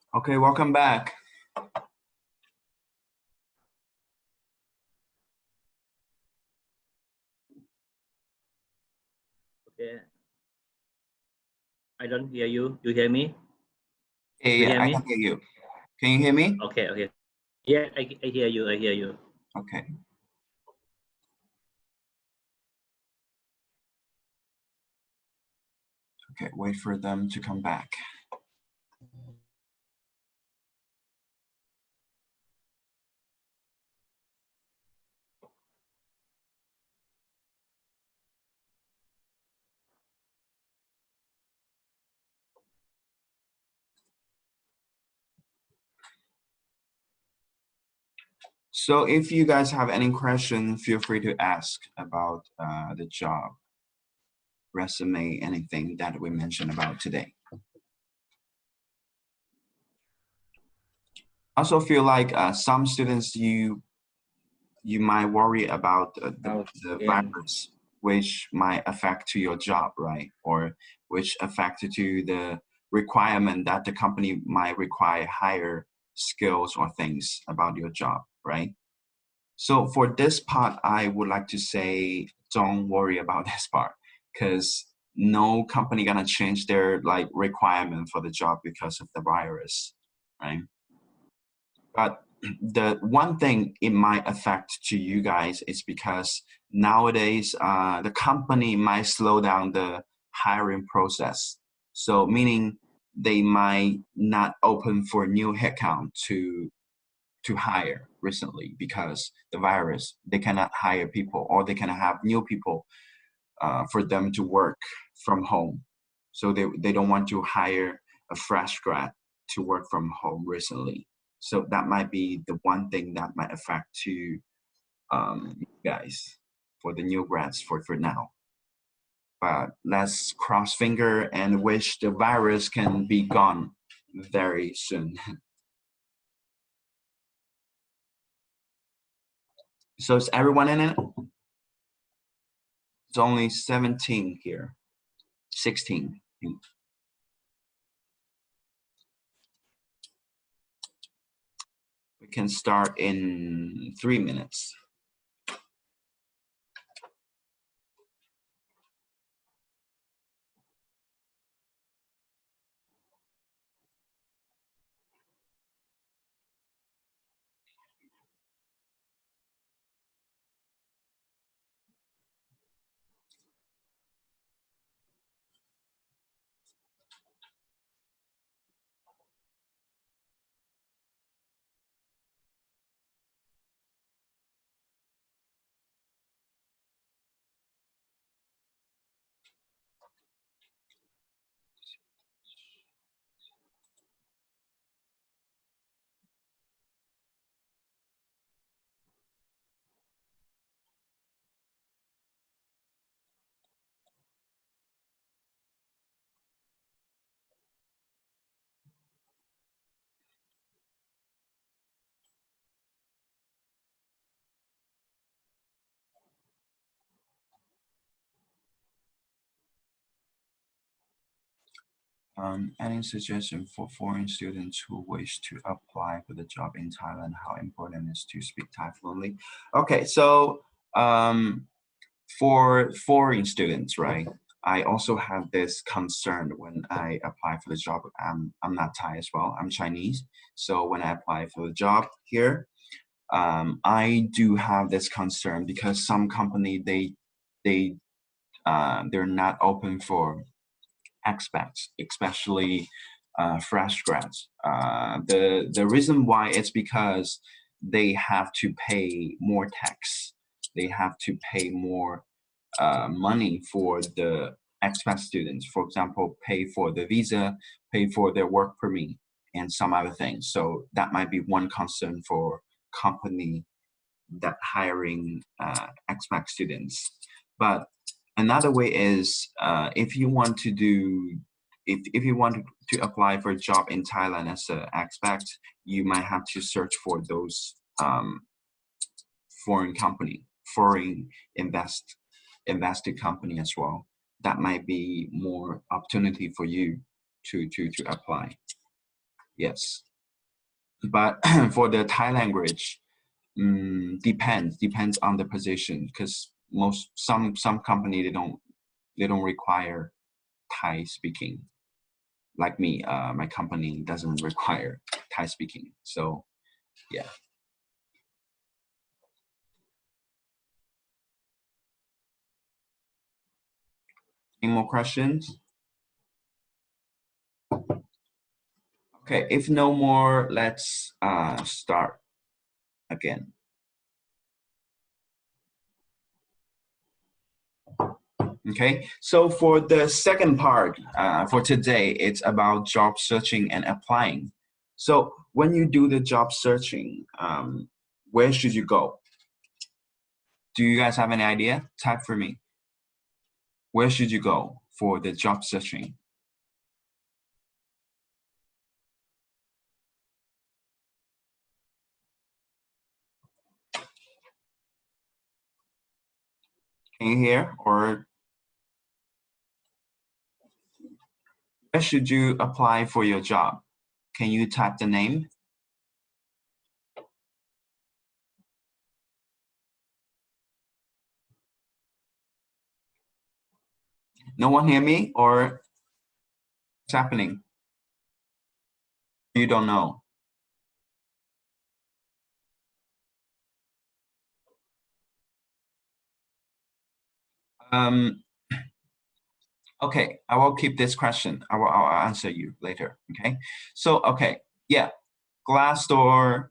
Okay, welcome back. Okay. I don't hear you. You hear me? Hey, You hear I me? can hear you. Can you hear me? Okay. Yeah, I hear you. I hear you. Okay. Okay, wait for them to come back. So if you guys have any question, feel free to ask about the job, resume, anything that we mentioned about today. Also feel like some students you might worry about the virus, which might affect to your job, right? Or which affect to the requirement that the company might require higher skills or things about your job, right? So for this part, I would like to say, don't worry about this part, because no company gonna change their requirement for the job because of the virus, right? But the one thing it might affect to you guys is because nowadays the company might slow down the hiring process. So meaning they might not open for new headcount to hire recently because the virus, they cannot hire people or they cannot have new people for them to work from home. So they don't want to hire a fresh grad to work from home recently. So that might be the one thing that might affect to you guys for the new grads for now. But let's cross finger and wish the virus can be gone very soon. So is everyone in it? It's only 17 here, 16. We can start in 3 minutes. Any suggestion for foreign students who wish to apply for the job in Thailand? How important is to speak Thai fluently? Okay, so for foreign students, right? I also have this concern when I apply for the job. I'm not Thai as well. I'm Chinese. So when I apply for the job here, I do have this concern because some company they're not open for expats, especially fresh grads. The reason why it's because they have to pay more tax. They have to pay more money for the expat students. For example, pay for the visa, pay for their work permit, and some other things. So that might be one concern for company that hiring expat students. But another way is if you want to do, if you want to apply for a job in Thailand as an expat, you might have to search for those foreign company, foreign invested company as well. That might be more opportunity for you to apply. Yes. But for the Thai language, depends on the position, because some company they don't require Thai speaking. Like me, my company doesn't require Thai speaking. So yeah. Any more questions? Okay, if no more, let's start again. Okay, so for the second part for today, it's about job searching and applying. So when you do the job searching, where should you go? Do you guys have any idea? Type for me. Where should you go for the job searching? Can you hear? Or where should you apply for your job? Can you type the name? No one hear me, or what's happening? You don't know. Okay, I will keep this question. I'll answer you later. Okay, so okay, yeah, Glassdoor,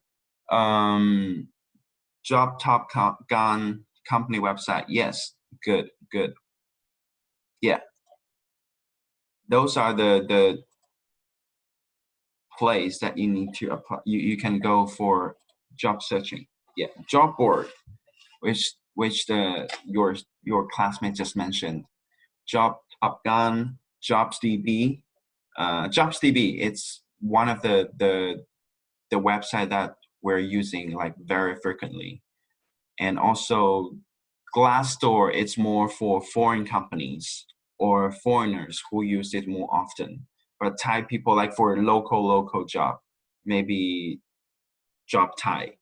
Job Top Gun company website. Yes, good. Yeah, those are the place that you need to apply. You can go for job searching. Yeah, job board, which your classmate just mentioned. Job Top Gun, JobsDB. JobsDB, it's one of the website that we're using like very frequently. And also Glassdoor, it's more for foreign companies or foreigners who use it more often. But Thai people, like for local job, maybe Job Thai.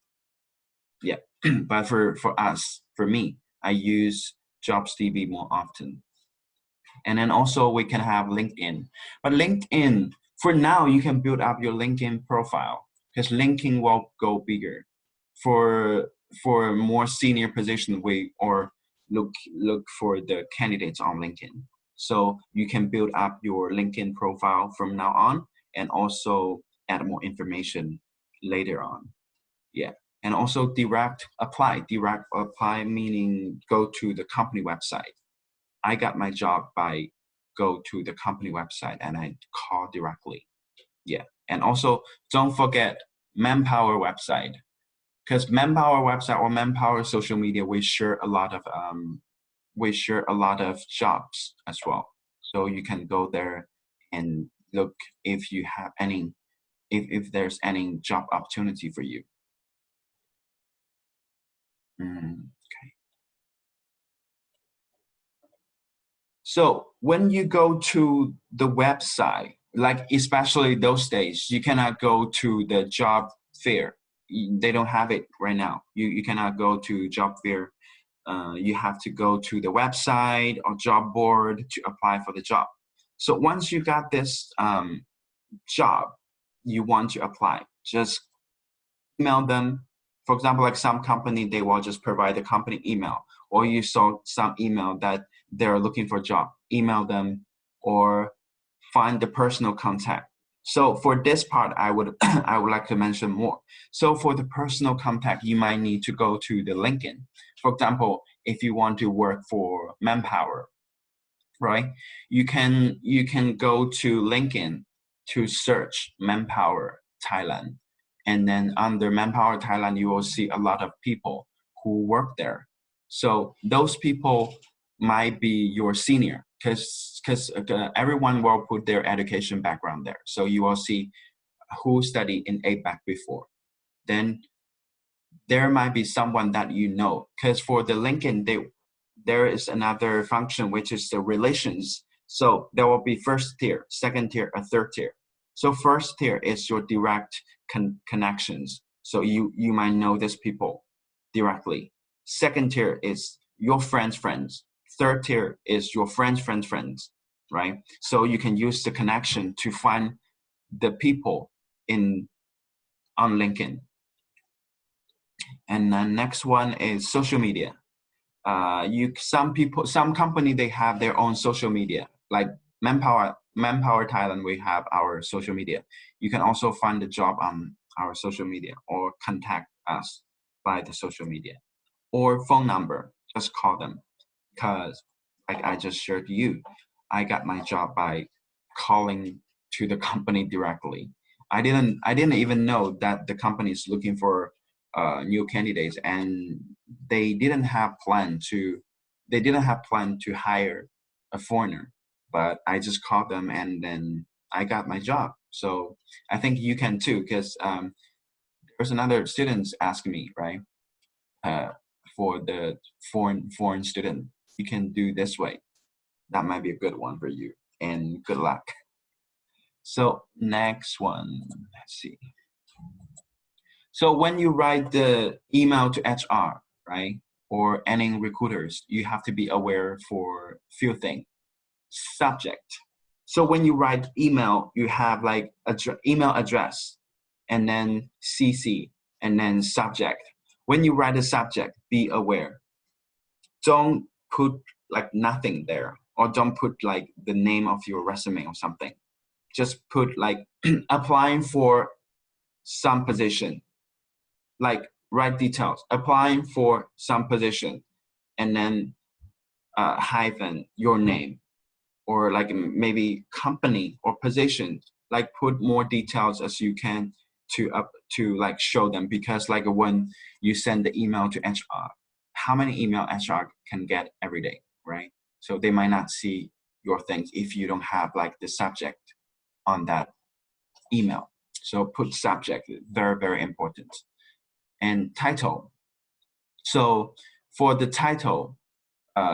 Yeah, but for us, for me, I use JobsDB more often. And then also we can have LinkedIn. But LinkedIn, for now, you can build up your LinkedIn profile, because LinkedIn will go bigger. For a more senior position, or look for the candidates on LinkedIn. So you can build up your LinkedIn profile from now on, and also add more information later on. Yeah. And also direct apply. Direct apply meaning go to the company website. I got my job by go to the company website and I call directly. Yeah. And also don't forget Manpower website, because Manpower website or Manpower social media, we share a lot of jobs as well. So you can go there and look if you have any, if there's any job opportunity for you. Okay. So when you go to the website, like especially those days, you cannot go to the job fair. They don't have it right now. You cannot go to job fair. You have to go to the website or job board to apply for the job. So once you got this job you want to apply, just email them. For example, like some company, they will just provide the company email, or you saw some email that they're looking for a job, email them or find the personal contact. So for this part, I would like to mention more. So for the personal contact, you might need to go to the LinkedIn. For example, if you want to work for Manpower, right? You can go to LinkedIn to search Manpower Thailand. And then under Manpower Thailand, you will see a lot of people who work there. So those people might be your senior, because everyone will put their education background there. So you will see who studied in APAC before. Then there might be someone that you know, because for the LinkedIn, there is another function, which is the relations. So there will be first tier, second tier, a third tier. So first tier is your direct connections. So you might know these people directly. Second tier is your friends' friends. Third tier is your friends', right? So you can use the connection to find the people on LinkedIn. And then next one is social media. Some company, they have their own social media. Like Manpower Thailand, we have our social media. You can also find the job on our social media or contact us by the social media. Or phone number, just call them. Because like I just shared to you, I got my job by calling to the company directly. I didn't even know that the company is looking for new candidates, and they didn't have plan to hire a foreigner, but I just called them and then I got my job. So I think you can too, because there's another students asking me, right? For the foreign student, you can do this way. That might be a good one for you, and good luck. So next one, let's see. So when you write the email to HR, right, or any recruiters, you have to be aware for few things. Subject. So when you write email, you have like email address, and then CC, and then subject. When you write a subject, be aware. Don't put like nothing there, or don't put like the name of your resume or something. Just put like applying for some position. Like write details, applying for some position, and then hyphen your name, or like maybe company or position. Like put more details as you can to like show them, because like when you send the email to HR, how many email HR can get every day, right? So they might not see your things if you don't have like the subject on that email. So put subject, very, very important. And title. So for the title,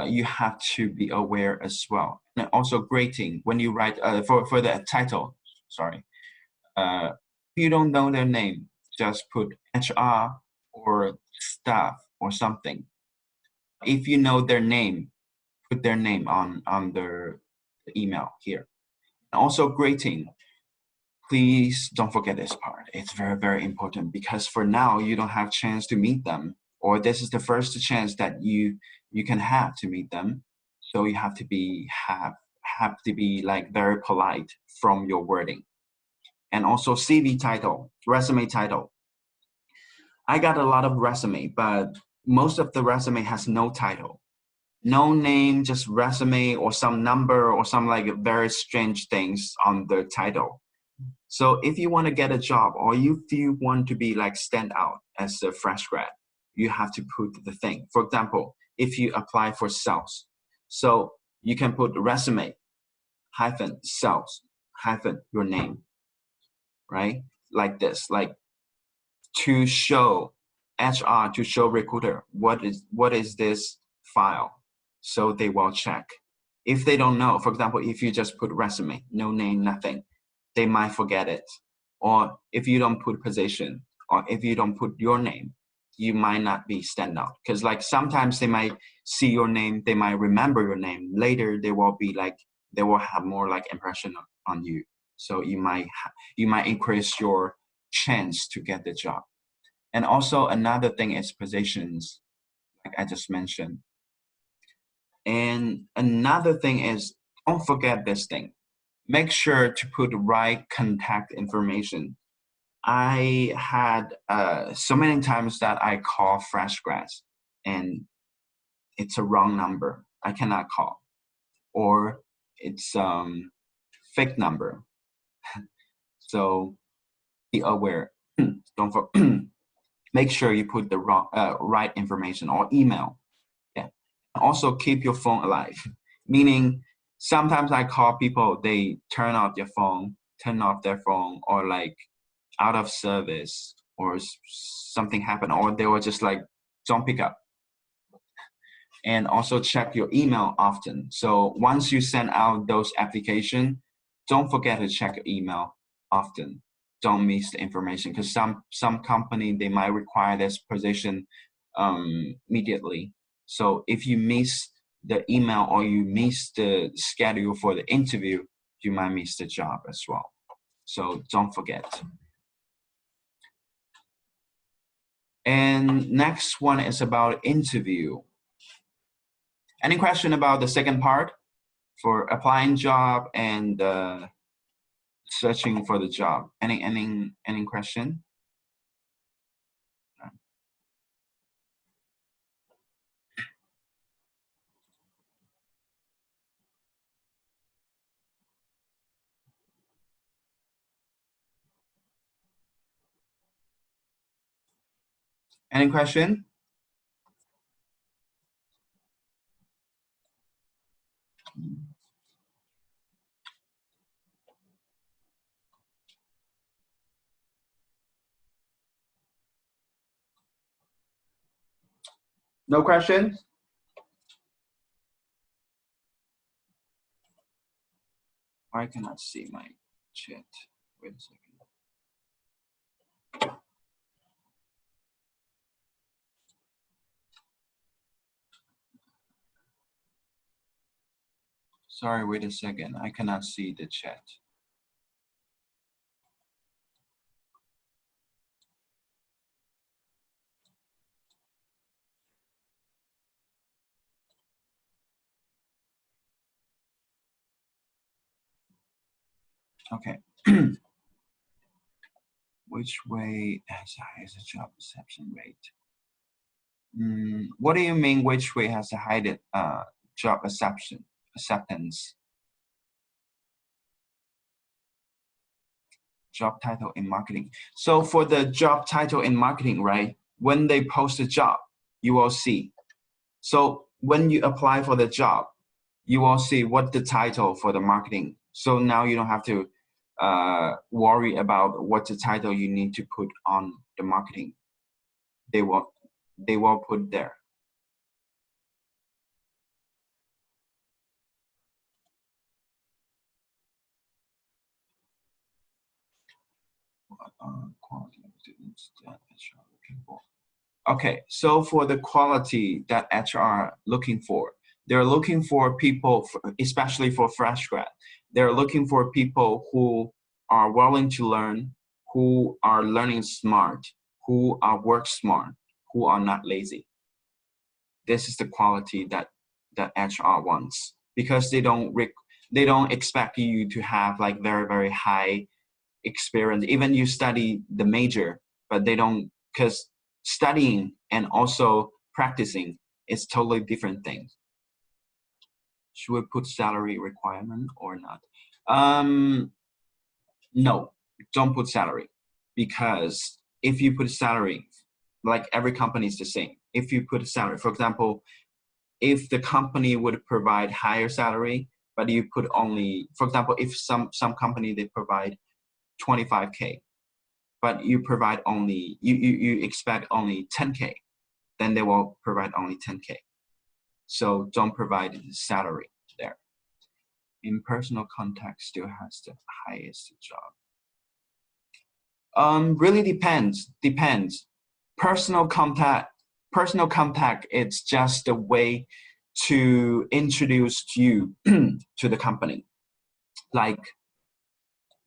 you have to be aware as well. And also grading, when you write for the title, sorry, if you don't know their name, just put HR or staff or something. If you know their name, put their name on their email here. And also grading. Please don't forget this part. It's very, very important, because for now you don't have chance to meet them, or this is the first chance that you can have to meet them. So you have to be like very polite from your wording. And also CV title, resume title. I got a lot of resume, but most of the resume has no title. No name, just resume or some number or some like very strange things on the title. So if you want to get a job, or if you want to be like stand out as a fresh grad, you have to put the thing. For example, if you apply for sales, so you can put resume hyphen sales hyphen your name, right? Like this, like to show HR, to show recruiter what is this file, so they will check. If they don't know, for example, if you just put resume, no name, nothing, they might forget it. Or if you don't put position, or if you don't put your name, you might not be stand out. Because like sometimes they might see your name, they might remember your name. Later they will have more like impression on you. So you might increase your chance to get the job. And also another thing is positions, like I just mentioned. And another thing is, don't forget this thing. Make sure to put the right contact information. I had so many times that I call fresh grads and it's a wrong number. I cannot call, or it's fake number. So be aware. Make sure you put the right information, or email. Yeah. Also keep your phone alive, meaning sometimes I call people, they turn off their phone, or like out of service, or something happened, or they were just like, don't pick up. And also check your email often. So once you send out those applications, don't forget to check your email often. Don't miss the information, because some company, they might require this position immediately. So if you miss the email or you miss the schedule for the interview, you might miss the job as well. So don't forget. And next one is about interview. Any question about the second part for applying job and searching for the job? Any question? Any question? No questions? I cannot see my chat. Wait a second. Sorry, wait a second. I cannot see the chat. Okay. Which way has the highest job acceptance rate? What do you mean, which way has the highest job acceptance? Job title in marketing. So for the job title in marketing, right? When they post a job, you will see. So when you apply for the job, you will see what the title for the marketing. So now you don't have to worry about what the title you need to put on the marketing. They will put there. Quality of students that HR looking for. Okay, so for the quality that HR looking for, they're looking for people, especially for fresh grad, they're looking for people who are willing to learn, who are learning smart, who are work smart, who are not lazy. This is the quality that HR wants, because they don't expect you to have like very, very high experience. Even you study the major, but they don't, because studying and also practicing is totally different things. Should we put salary requirement or not? No, don't put salary, because if you put salary, like every company is the same. If you put a salary, for example, if the company would provide higher salary, but you put only, for example, if some company, they provide 25K, but you provide only, you expect only 10K, then they will provide only 10K. So don't provide salary there. In personal contact still has the highest job. Really depends. Personal contact, it's just a way to introduce you to the company. Like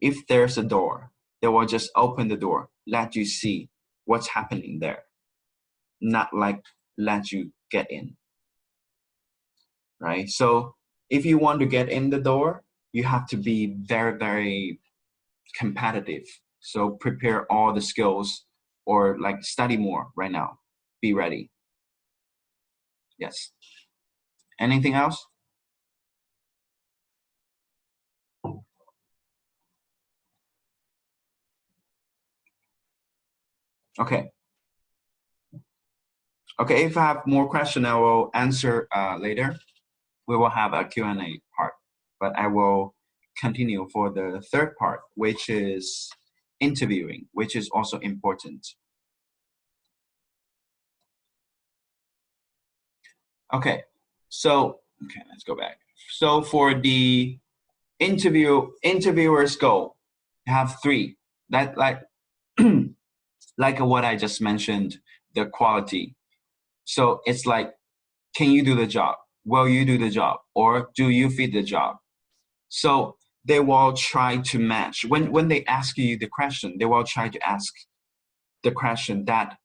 if there's a door, they will just open the door, let you see what's happening there, not like let you get in, right? So if you want to get in the door, you have to be very, very competitive. So prepare all the skills, or like study more right now. Be ready. Yes. Anything else? Okay. Okay, if I have more questions, I will answer later. We will have a Q&A part, but I will continue for the third part, which is interviewing, which is also important. Okay, so, okay, let's go back. So for the interviewer's goal, You have three. That like like what I just mentioned, the quality. So it's like, can you do the job? Will you do the job? Or do you fit the job? So they will try to match. When they ask you the question, they will try to ask the question that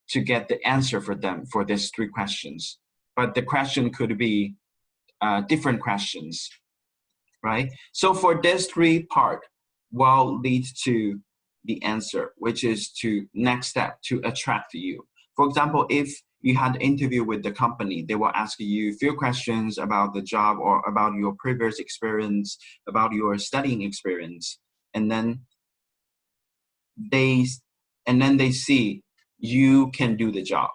to get the answer for them for these three questions. But the question could be different questions, right? So for this three part will lead to the answer, which is to next step to attract you. For example, if you had an interview with the company, they will ask you a few questions about the job or about your previous experience, about your studying experience, and then they see you can do the job,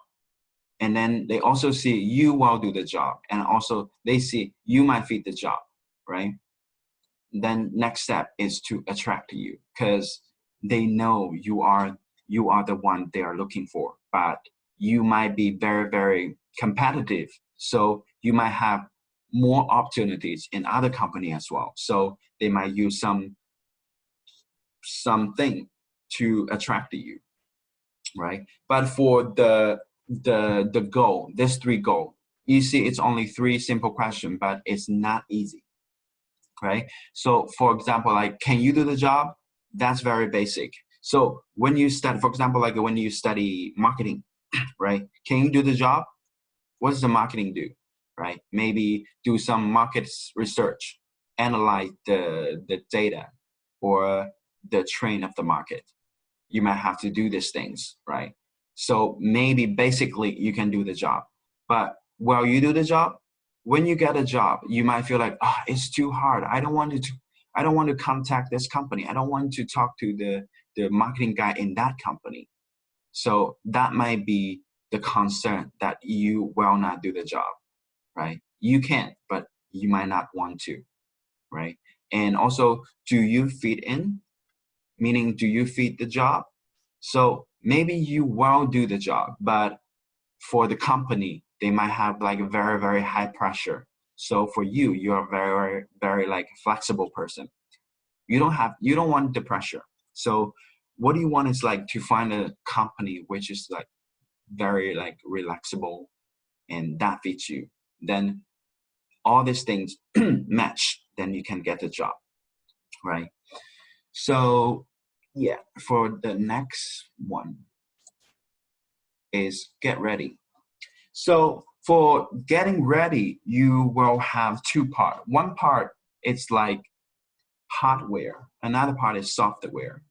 and then they also see you will do the job, and also they see you might fit the job, right? Then next step is to attract you because they know you are the one they are looking for, but you might be very, very competitive. So you might have more opportunities in other company as well. So they might use something to attract you, right? But for the goal, this three goal, you see it's only three simple questions, but it's not easy, right? So for example, like, can you do the job? That's very basic. So when you study, for example, like when you study marketing, right? Can you do the job? What does the marketing do, right? Maybe do some market research, analyze the data or the trend of the market. You might have to do these things, right? So maybe basically you can do the job, but while you do the job, when you get a job, you might feel like, oh, it's too hard. I don't want to contact this company. I don't want to talk to the marketing guy in that company. So that might be the concern that you will not do the job, right? You can, but you might not want to, right? And also, do you fit in? Meaning, do you fit the job? So maybe you will do the job, but for the company, they might have like a very, very high pressure. So for you, you're a very, very, very like flexible person. You don't want the pressure. So what you want is like to find a company which is like very like relaxable and that fits you. Then all these things match, then you can get a job, right? So yeah, for the next one is get ready. So for getting ready, you will have two parts. One part is like hardware. Another part is software.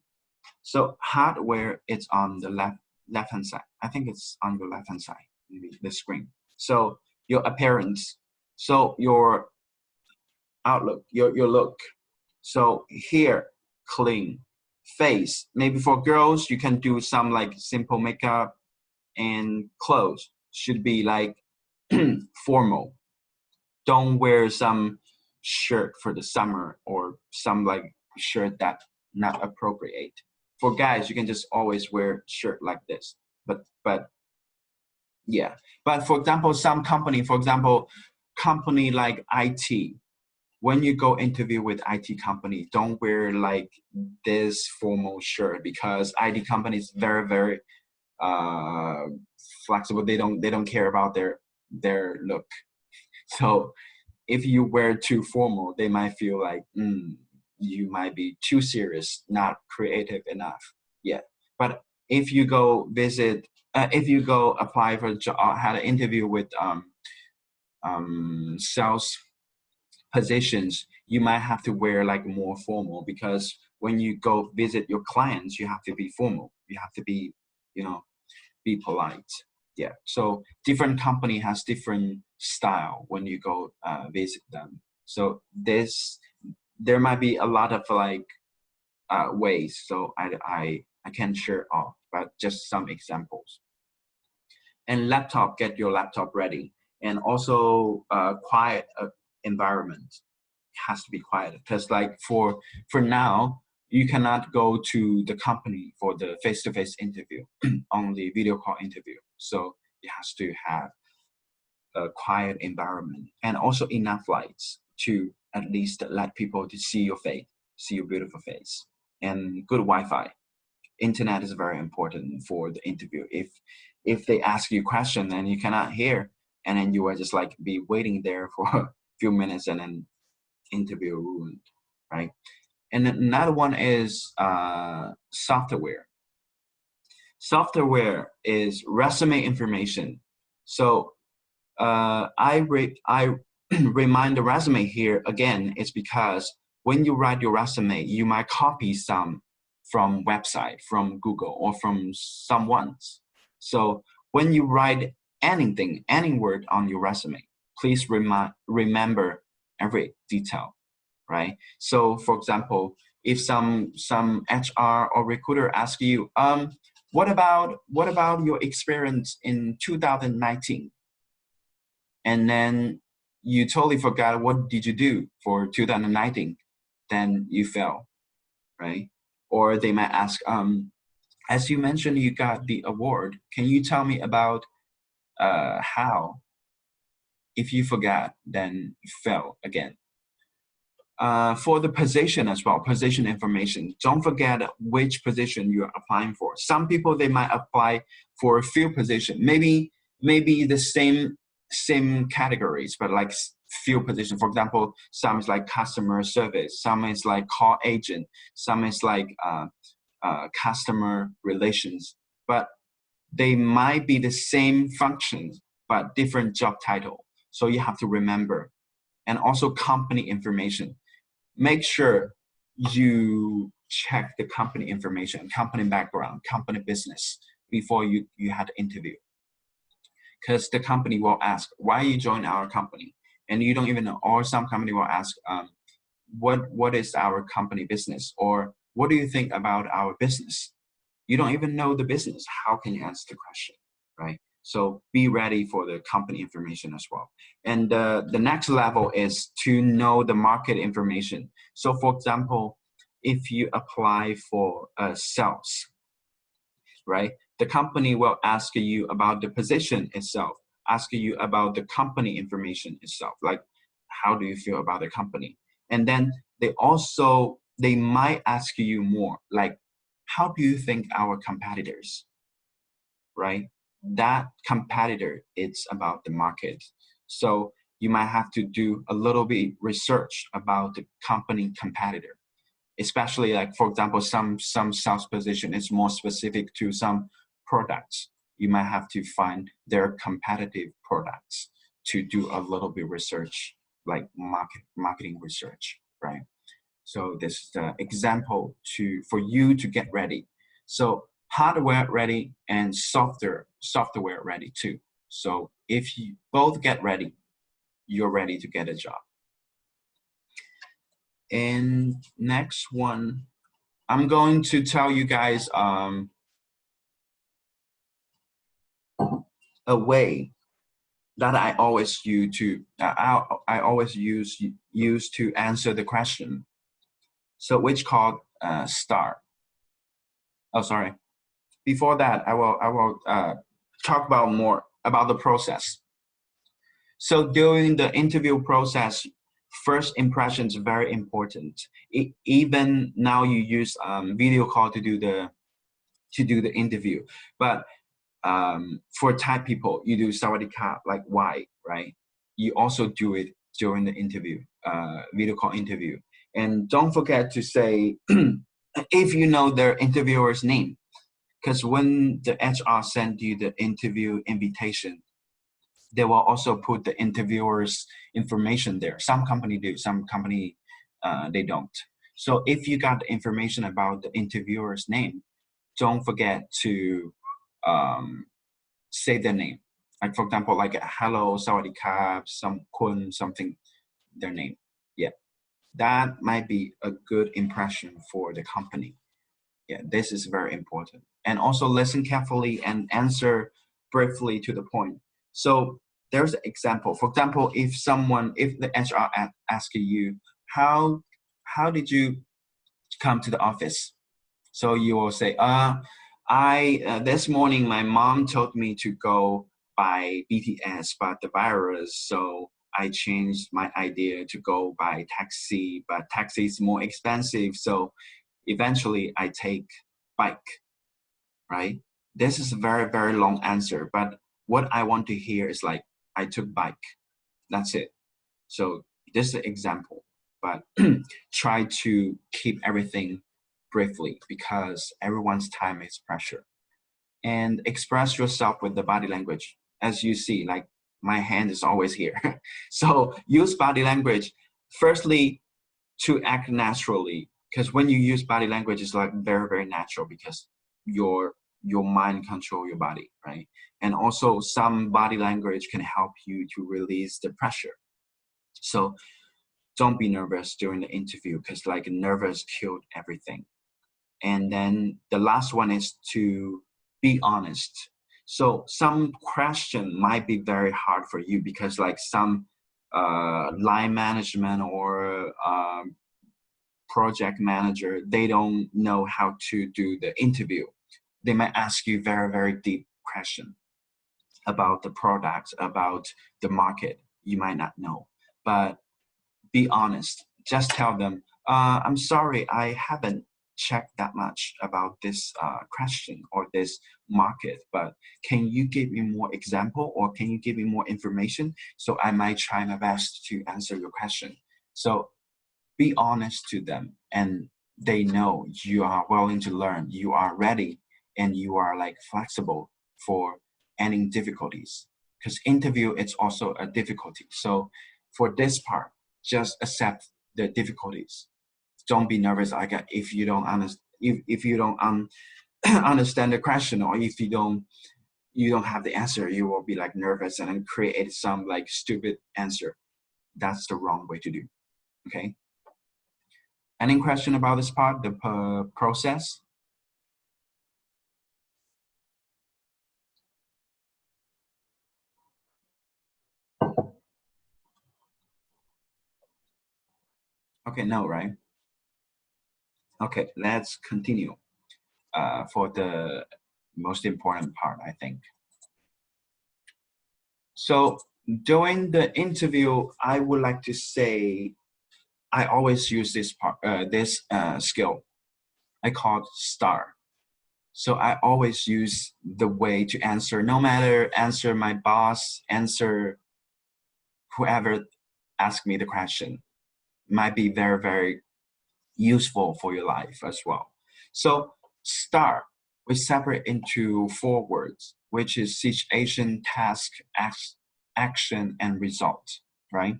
So hardware, it's on the left hand side. I think it's on the left hand side, maybe the screen. So your appearance, so your outlook, your look. So here, clean, face. Maybe for girls, you can do some like simple makeup, and clothes should be like formal. Don't wear some shirt for the summer or some like shirt that not appropriate. For guys, you can just always wear shirt like this. But yeah. But for example, some company, for example, company like IT, when you go interview with IT company, don't wear like this formal shirt because IT company is very, very flexible. They don't care about their look. So if you wear too formal, they might feel like you might be too serious, not creative enough. Yeah. But if you go visit, if you go apply for a job, had an interview with sales positions, you might have to wear like more formal because when you go visit your clients, you have to be formal. You have to be, be polite. Yeah. So different company has different style when you go visit them. So there might be a lot of like ways. So I can't share all, but just some examples. And laptop, get your laptop ready. And also quiet environment has to be quiet because like for now, you cannot go to the company for the face-to-face interview, only video call interview. So it has to have a quiet environment and also enough lights to at least let people to see your face, see your beautiful face. and good Wi-Fi. Internet is very important for the interview. If they ask you a question and you cannot hear, and then you are just like be waiting there for a few minutes and then interview ruined, right? And another one is software. Software is resume information. So I remind the resume here again is because when you write your resume, you might copy some from website, from Google, or from someone's. So when you write anything, any word on your resume, please remember every detail, right? So for example, if some HR or recruiter asks you, what about your experience in 2019? And then you totally forgot what did you do for 2019, then you fail, right? Or they might ask, as you mentioned, you got the award. Can you tell me about how? If you forgot, then you fail again. For the position as well, position information, don't forget which position you're applying for. Some people, they might apply for a few positions, maybe the same categories, but like few positions. For example, some is like customer service, some is like call agent, some is like customer relations, but they might be the same functions, but different job title. So you have to remember. And also company information. Make sure you check the company information, company background, company business before you had the interview. Because the company will ask, why you join our company? And you don't even know, or some company will ask, what is our company business? Or what do you think about our business? You don't even know the business. How can you answer the question, right? So be ready for the company information as well. And the next level is to know the market information. So for example, if you apply for sales, right? The company will ask you about the position itself, ask you about the company information itself, like how do you feel about the company? And then they might ask you more, like how do you think our competitors, right? That competitor, it's about the market. So you might have to do a little bit research about the company competitor, especially like, for example, some sales position is more specific to some products. You might have to find their competitive products to do a little bit research, like marketing research, right? So this is the example for you to get ready. So hardware ready and software ready too. So if you both get ready, you're ready to get a job. And next one, I'm going to tell you guys a way that I always use to answer the question. So which called STAR. Oh, sorry. Before that, I will talk about more about the process. So during the interview process, first impression is very important. Even now you use video call to do the interview, but for Thai people, you do Sawadee Ka, like why, right? You also do it during the interview, video call interview. And don't forget to say, if you know their interviewer's name, because when the HR send you the interview invitation, they will also put the interviewer's information there. Some company do, some company they don't. So if you got the information about the interviewer's name, don't forget to say their name. Like for example, like hello, Sawadee Ka, some kun, something, their name. Yeah, that might be a good impression for the company. Yeah, this is very important. And also listen carefully and answer briefly to the point. So there's an example. For example, if the HR asks you, how did you come to the office? So you will say, this morning my mom told me to go by BTS, but the virus, so I changed my idea to go by taxi, but taxi is more expensive. So eventually I take bike, right? This is a very, very long answer, but what I want to hear is like, I took bike. That's it. So this is an example, but try to keep everything briefly because everyone's time is pressure. And express yourself with the body language. As you see, like my hand is always here. So use body language, firstly, to act naturally. Because when you use body language, it's like very, very natural because your mind control your body, right? And also some body language can help you to release the pressure. So don't be nervous during the interview because like nervous killed everything. And then the last one is to be honest. So some question might be very hard for you because like some line management or project manager, they don't know how to do the interview. They might ask you very, very deep question about the product, about the market. You might not know, but be honest. Just tell them, I'm sorry, I haven't checked that much about this question or this market, but can you give me more example or can you give me more information so I might try my best to answer your question. So be honest to them and they know you are willing to learn, you are ready, and you are like flexible for any difficulties because interview it's also a difficulty. So for this part, just accept the difficulties. Don't be nervous. If you don't understand, if you don't understand the question or if you don't have the answer, you will be like nervous and then create some like stupid answer. That's the wrong way to do. Okay. Any question about this part, the process? Okay, no, right? Okay, let's continue for the most important part, I think. So during the interview, I would like to say, I always use this part, this skill. I call it STAR. So I always use the way to answer, no matter answer my boss, answer whoever asked me the question, might be very, very useful for your life as well. So STAR, we separate into 4 words, which is situation, task, action, and result, right?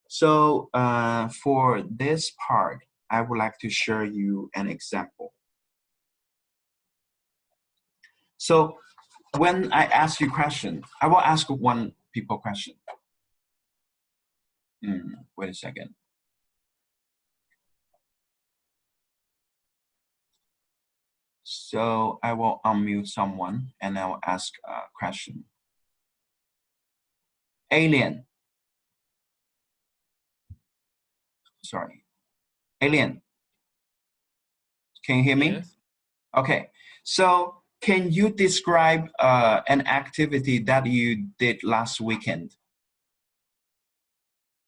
So for this part, I would like to share you an example. So when I ask you question, I will ask one people question. Wait a second. So I will unmute someone and I will ask a question. Alien. Sorry. Alien. Can you hear me? Yes. Okay. So can you describe an activity that you did last weekend?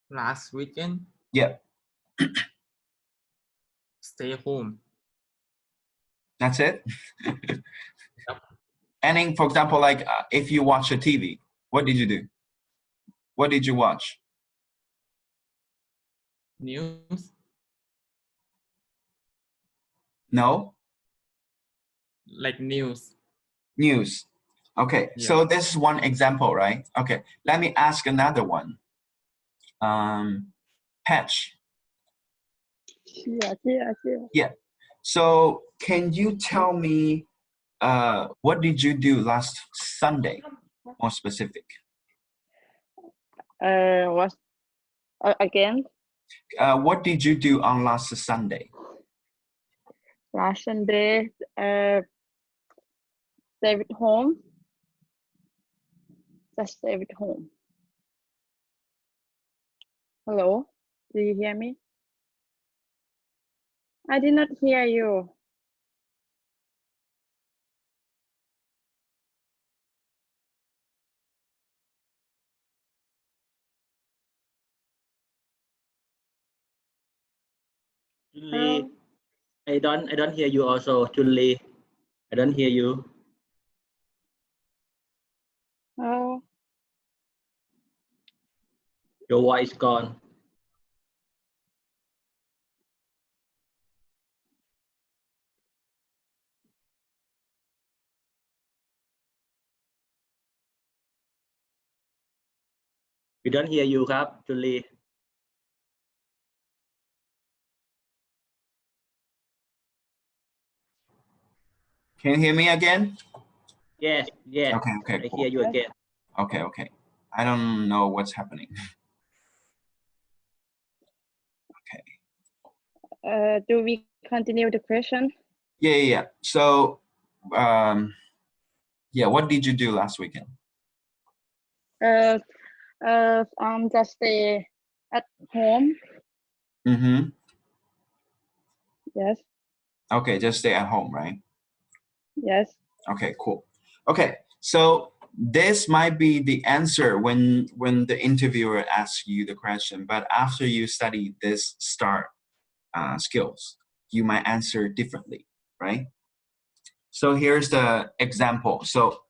Last weekend, Yeah. stay home. That's it? Yep. And for example, like if you watch a TV, what did you do? What did you watch? News, No? like news. News. Okay, Yeah. so this is one example, right? Okay, let me ask another one. Patch. Yeah. So can you tell me what did you do last Sunday? More specific. What again? What did you do on last Sunday? Last Sunday, stay at home. Just stay at home. Hello, do you hear me? I did not hear you. Really, I don't hear you also, Julie. I don't hear you. Oh, Your voice gone. We don't hear you ครับ Julie. Can you hear me again? Yes, yes. Okay, I cool. hear you again. Okay. I don't know what's happening. do we continue the question? Yeah. So, what did you do last weekend? Just stay at home. Mm-hmm. Yes, Okay, just stay at home, right? yes. Okay, cool. Okay, so this might be the answer when the interviewer asks you the question, but after you study this STAR skills, you might answer differently, right? So here's the example. So,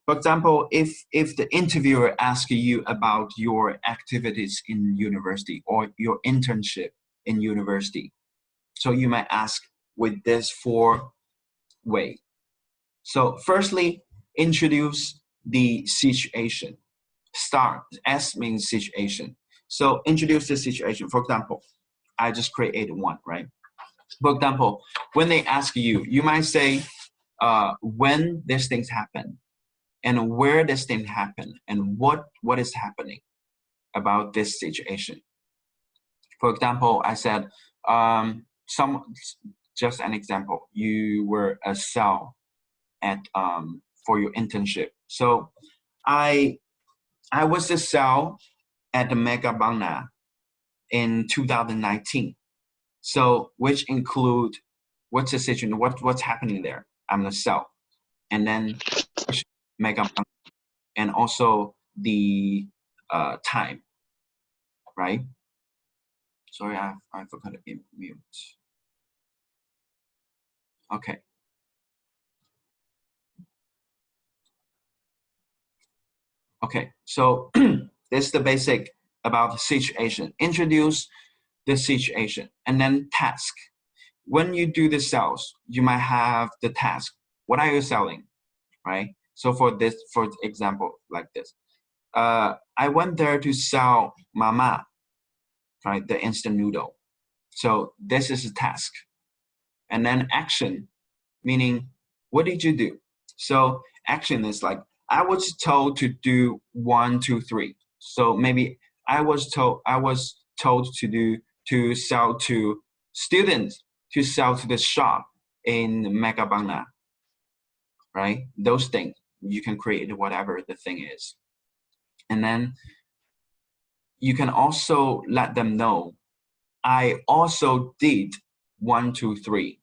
for example, if the interviewer asks you about your activities in university or your internship in university, so you might ask with this 4 way. So firstly, introduce the situation. Start, S means situation. So introduce the situation. For example, I just created one, right? For example, when they ask you, you might say, when these things happen, and where this thing happen, and what is happening about this situation. For example, I said, just an example, you were a cell at for your internship. So I was a cell at the Mega Bangna in 2019. So which include what's the situation, what's happening there. I'm the cell, and then Mega Bangna, and also the time, right? Sorry, I forgot to mute. Okay. Okay, so this is the basic about the situation. Introduce the situation, and then task. When you do the sales, you might have the task. What are you selling, right? So for example, like this, I went there to sell mama, right? The instant noodle. So this is a task. And then action, meaning what did you do? So action is like, I was told to do 1, 2, 3. So maybe I was told to sell to students, to sell to the shop in Mega Bangna, right? Those things you can create whatever the thing is. And then you can also let them know, I also did 1, 2, 3.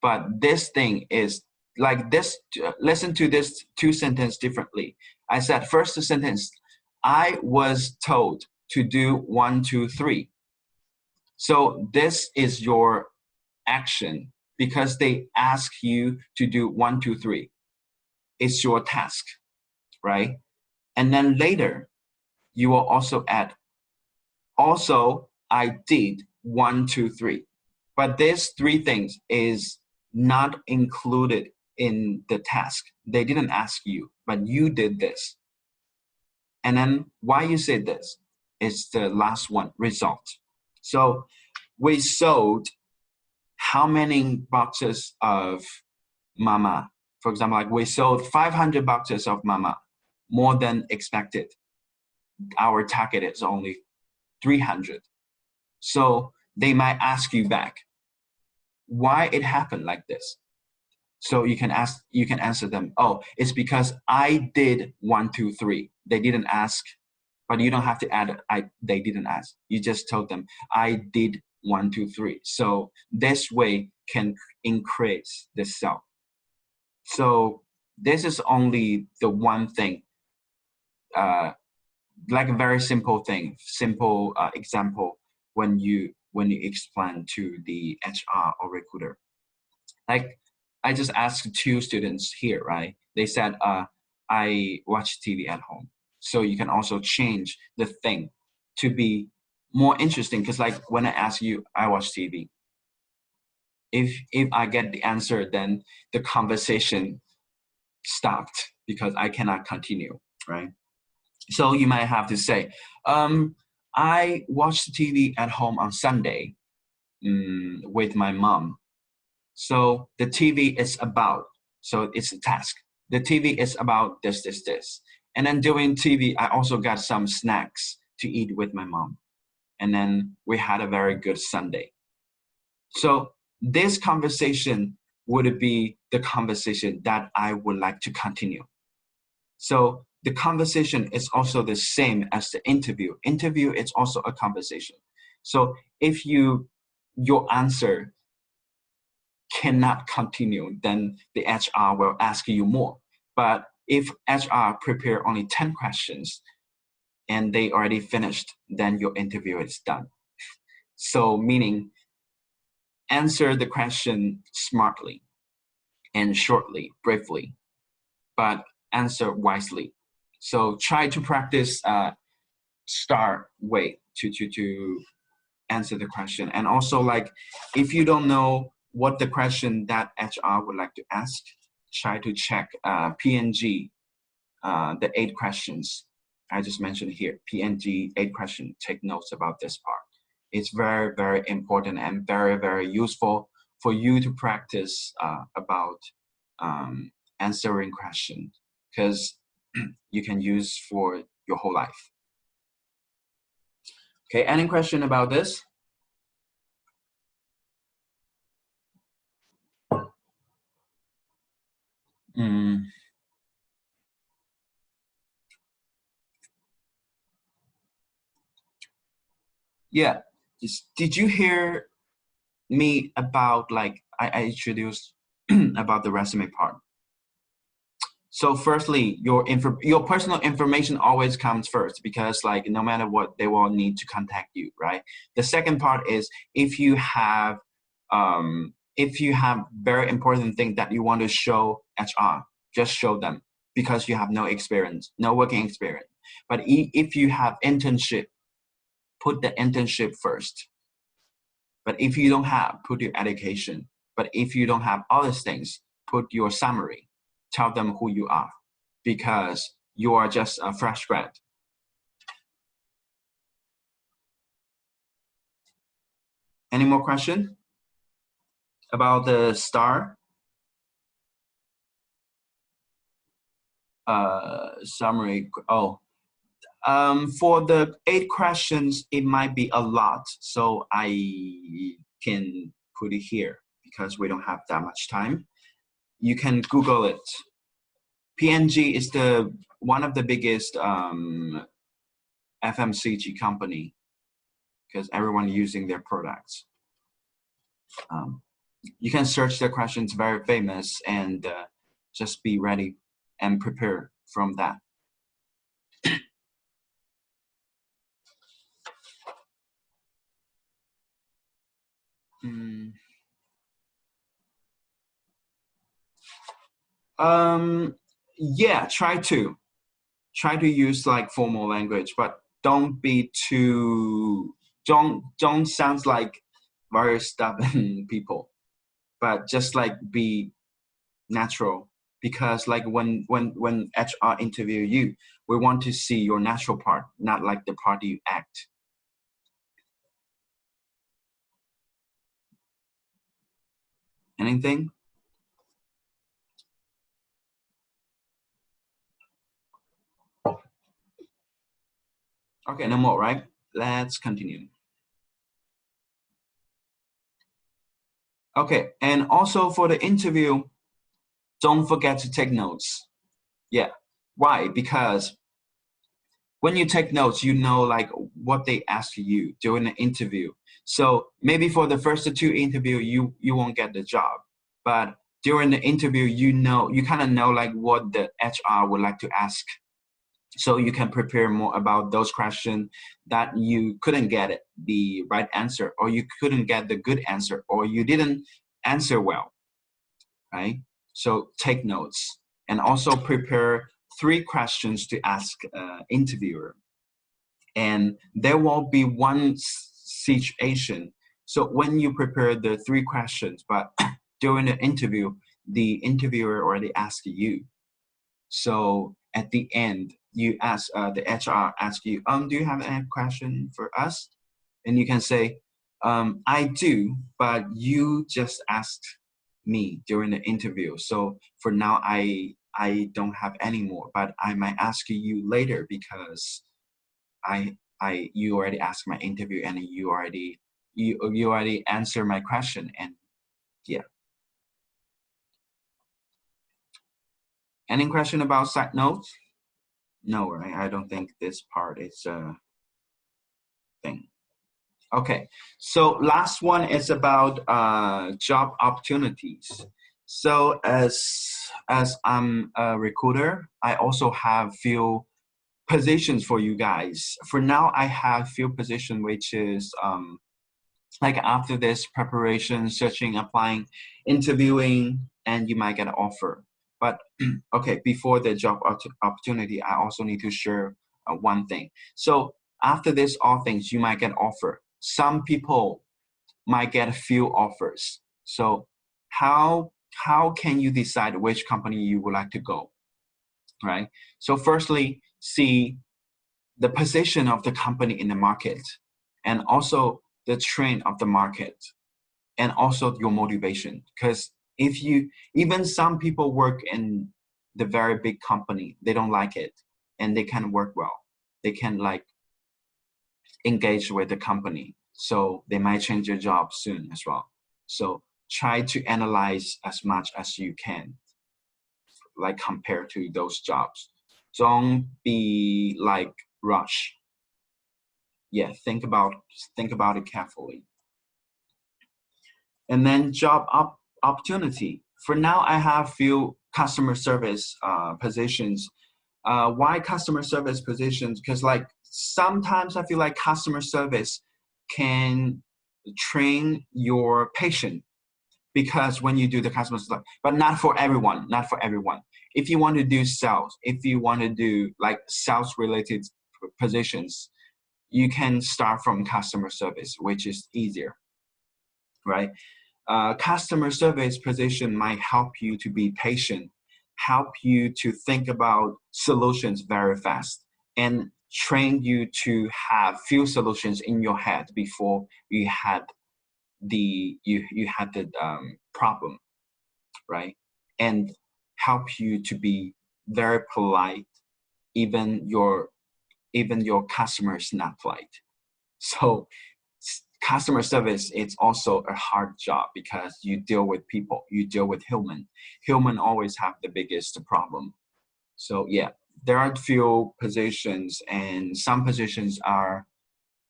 But this thing is like this. Listen to this 2 sentences differently. I said first sentence, I was told to do 1, 2, 3. So this is your action because they ask you to do 1, 2, 3. It's your task, right? And then later, you will also add, also I did 1, 2, 3. But these 3 things is not included in the task. They didn't ask you, but you did this. And then why you said this is the last one, result. So we sold how many boxes of mama? For example, like we sold 500 boxes of mama, more than expected. Our target is only 300. So they might ask you back, why it happened like this? So you can answer them, oh, it's because I did 1, 2, 3. They didn't ask, but you don't have to add they didn't ask. You just told them, I did 1, 2, 3. So this way can increase the cell. So this is only the one thing, like a very simple thing, example when you explain to the HR or recruiter. Like I just asked 2 students here, right? They said, I watch TV at home. So you can also change the thing to be more interesting. Because like when I ask you, I watch TV. If I get the answer, then the conversation stopped because I cannot continue, right? So you might have to say, I watched TV at home on Sunday with my mom. So the TV is about, so it's a task. The TV is about this. And then during TV, I also got some snacks to eat with my mom. And then we had a very good Sunday. So this conversation would be the conversation that I would like to continue. So the conversation is also the same as the interview. Interview is also a conversation. So if your answer cannot continue, then the HR will ask you more. But if HR prepare only 10 questions and they already finished, then your interview is done. So meaning answer the question smartly and shortly, briefly, but answer wisely. So try to practice STAR way to answer the question. And also, like, if you don't know what the question that HR would like to ask, try to check PNG, the 8 questions I just mentioned here. PNG 8 questions. Take notes about this part. It's very, very important and very, very useful for you to practice about answering questions, because you can use for your whole life. Okay, any question about this? Yeah, did you hear me about, like, I introduced about the resume part? So firstly, your personal information always comes first, because like no matter what, they will need to contact you, right? The second part is if you have very important thing that you want to show HR, just show them, because you have no experience, no working experience. But if you have internship, put the internship first. But if you don't have, put your education. But if you don't have all these things, put your summary. Tell them who you are, because you are just a fresh grad. Any more question about the STAR? Summary. Oh, for the 8 questions, it might be a lot, so I can put it here because we don't have that much time. You can Google it. PNG is one of the biggest FMCG company, because everyone using their products. You can search the questions, very famous, and just be ready and prepare from that. Yeah, try to use like formal language, but don't sound like very stubborn people, but just like be natural, because like when HR interview you, we want to see your natural part, not like the part you act. Anything? Okay, no more, right? Let's continue. Okay, and also for the interview, don't forget to take notes. Yeah, why? Because when you take notes, you know like what they ask you during the interview. So maybe for the first 2 interview, you won't get the job, but during the interview, you kind of know like what the HR would like to ask. So you can prepare more about those questions that you couldn't get the right answer, or you couldn't get the good answer, or you didn't answer well. right? So take notes and also prepare 3 questions to ask interviewer. And there will be one situation. So when you prepare the 3 questions, but during the interview, the interviewer already asked you. So at the end, you ask the HR ask you, do you have any question for us? And you can say, I do, but you just asked me during the interview. So for now, I don't have any more, but I might ask you later because you already asked my interview and you already answered my question. And yeah. Any question about side notes? No, right? I don't think this part is a thing. Okay, so last one is about job opportunities. So as I'm a recruiter, I also have few positions for you guys. For now, I have few positions which is like after this preparation, searching, applying, interviewing, and you might get an offer. But okay, before the job opportunity, I also need to share one thing. So after this, all things, you might get offer. Some people might get a few offers. So how can you decide which company you would like to go, right? So firstly, see the position of the company in the market, and also the trend of the market, and also your motivation. Because if you, even some people work in the very big company, they don't like it and they can work well. They can like engage with the company. So they might change their job soon as well. So try to analyze as much as you can, like compared to those jobs. Don't be like rush. Yeah, think about it carefully. And then job opportunity. For now, I have few customer service positions. Why customer service positions? Because like sometimes I feel like customer service can train your patient, because when you do the customer service, but not for everyone, not for everyone. If you want to do sales, if you want to do like sales related positions, you can start from customer service, which is easier, right? Customer service position might help you to be patient, help you to think about solutions very fast, and train you to have few solutions in your head before you had the problem, right? And help you to be very polite, even your customer is not polite. So customer service, it's also a hard job because you deal with people, you deal with human always have the biggest problem. So yeah, there are a few positions, and some positions are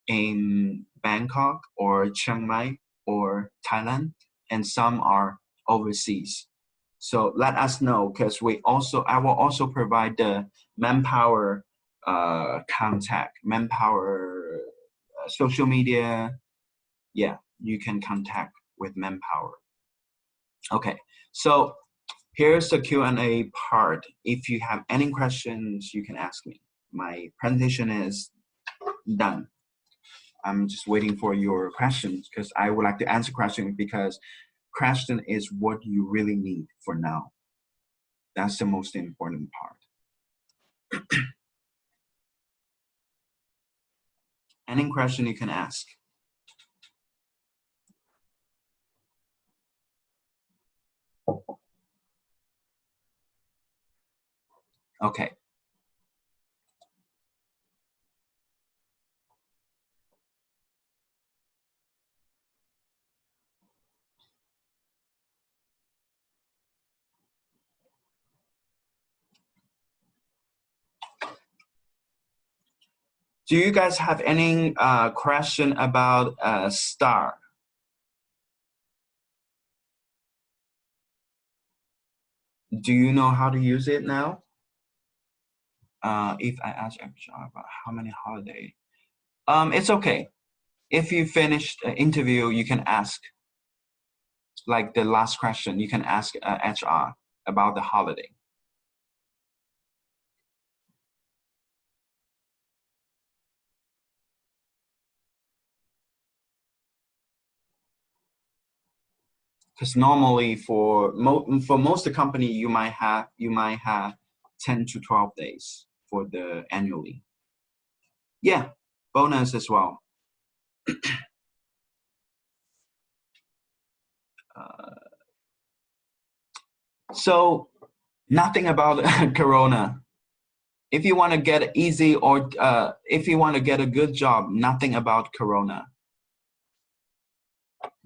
in Bangkok or Chiang Mai or Thailand, and some are overseas. So let us know, because I will also provide the manpower contact, manpower social media. Yeah, you can contact with manpower. Okay, so here's the Q&A part. If you have any questions, you can ask me. My presentation is done. I'm just waiting for your questions, because I would like to answer questions, because question is what you really need for now. That's the most important part. Any question you can ask. Okay. Do you guys have any question about STAR? Do you know how to use it now? If I ask about how many holidays, it's okay. If you finish the interview, you can ask. like the last question, you can ask HR about the holiday. Because normally for most of the company, you might have 10 to 12 days for the annually. Yeah, bonus as well. So nothing about Corona. If you want to get easy or if you want to get a good job, nothing about Corona.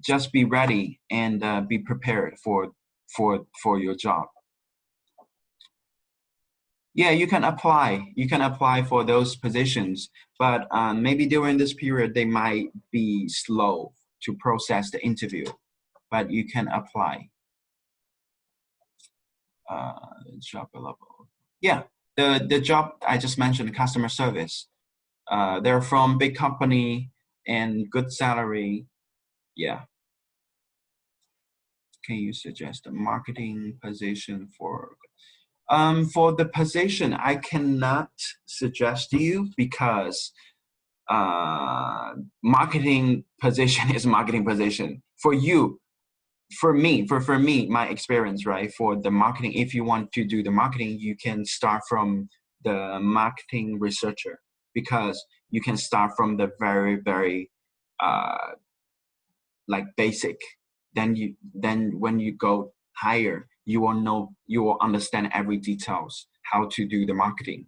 Just be ready and be prepared for your job. Yeah, you can apply. You can apply for those positions, but maybe during this period they might be slow to process the interview. But you can apply. Job level. Yeah, the job I just mentioned, customer service. They're from big company and good salary. Yeah. Can you suggest a marketing position for the position? I cannot suggest you because marketing position is marketing position. For you, for me, my experience, right? For the marketing, if you want to do the marketing, you can start from the marketing researcher, because you can start from the very, very like basic. Then when you go higher, you will understand every details how to do the marketing.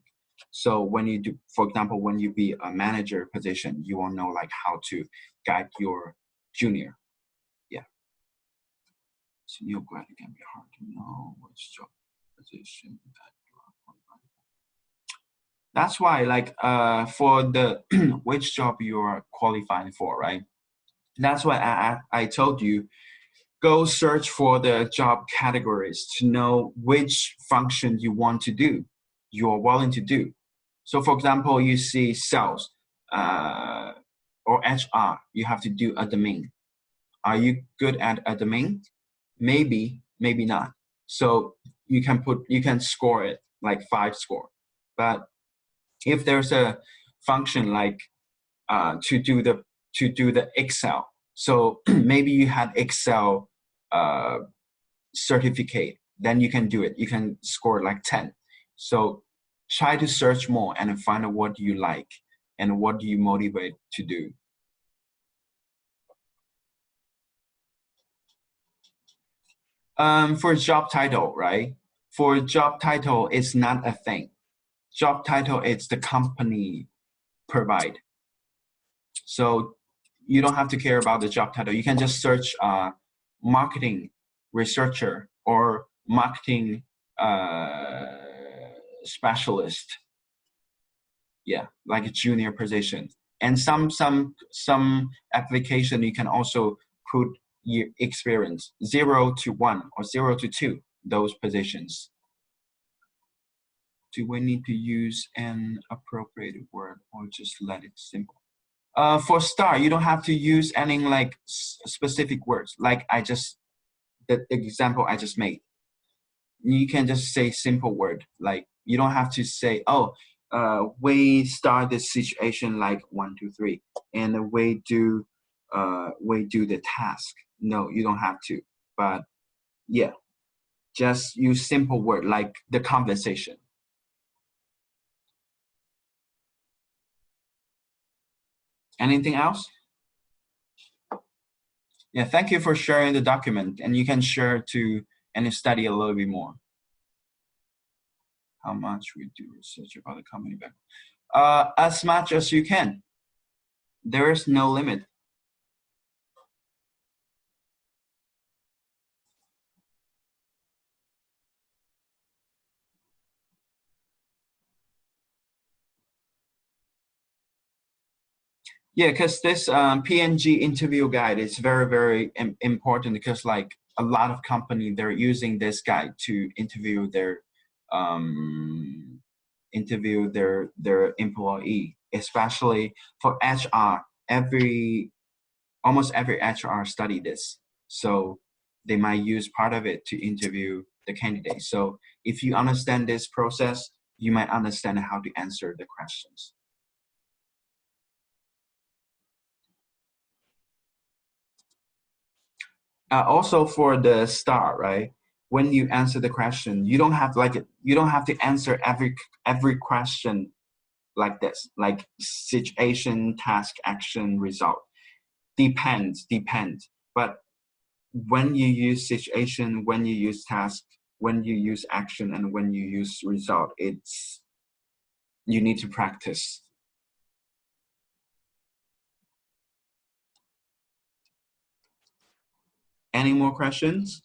So when you do, for example, when you be a manager position, you will know like how to guide your junior. Yeah. So new grad, it can be hard to know which job position that you are qualified for. That's why, like, for the which job you are qualifying for, right? That's why I told you, go search for the job categories to know which function you want to do, you are willing to do. So for example, you see sales or HR, you have to do admin. Are you good at admin? Maybe, maybe not. So you can score it like 5 score. But if there's a function like to do the Excel, so maybe you had Excel certificate, then you can do it. You can score like 10. So try to search more and find out what you like and what you motivate to do. For job title, right? For job title, it's not a thing. Job title, it's the company provide. So you don't have to care about the job title. You can just search marketing researcher or marketing specialist. Yeah, like a junior position. And some application you can also put your experience 0 to 1 or 0 to 2, those positions. Do we need to use an appropriate word or just let it simple? For star, you don't have to use any like specific words. Like the example I just made. You can just say simple word. Like you don't have to say, oh, we start this situation like 1, 2, 3, and we do the task. No, you don't have to. But yeah, just use simple word like the conversation. Anything else? Yeah, thank you for sharing the document, and you can share to and study a little bit more. How much we do research about the company back? As much as you can. There is no limit. Yeah, because this PNG interview guide is very, very important, because like a lot of company, they're using this guide to interview their employee, especially for HR. Almost every HR study this. So they might use part of it to interview the candidate. So if you understand this process, you might understand how to answer the questions. Also for the start, right? When you answer the question, you don't have to answer every question like this, like situation, task, action, result. Depends. But when you use situation, when you use task, when you use action, and when you use result, you need to practice. Any more questions?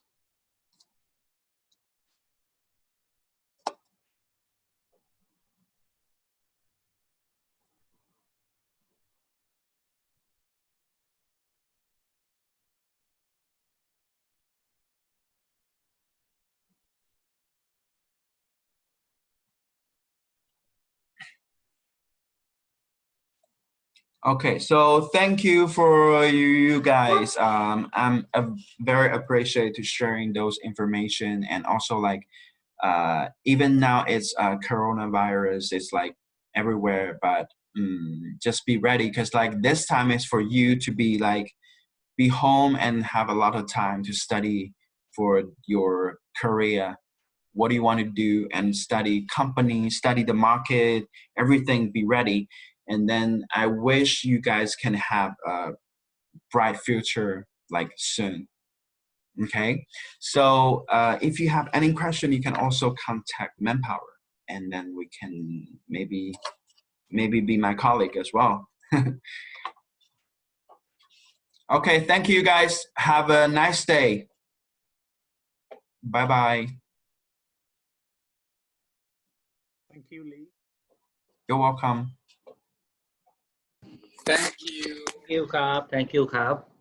Okay, so thank you for you guys. I'm very appreciative to sharing those information, and also like even now it's coronavirus, it's like everywhere, but just be ready, because like this time is for you to be home and have a lot of time to study for your career. What do you want to do, and study company, study the market, everything, be ready. And then I wish you guys can have a bright future like soon. Okay, so if you have any question, you can also contact Manpower, and then we can maybe be my colleague as well. Okay, thank you guys. Have a nice day. Bye bye. Thank you, Lee. You're welcome. Thank you. Thank youครับ Thank youครับ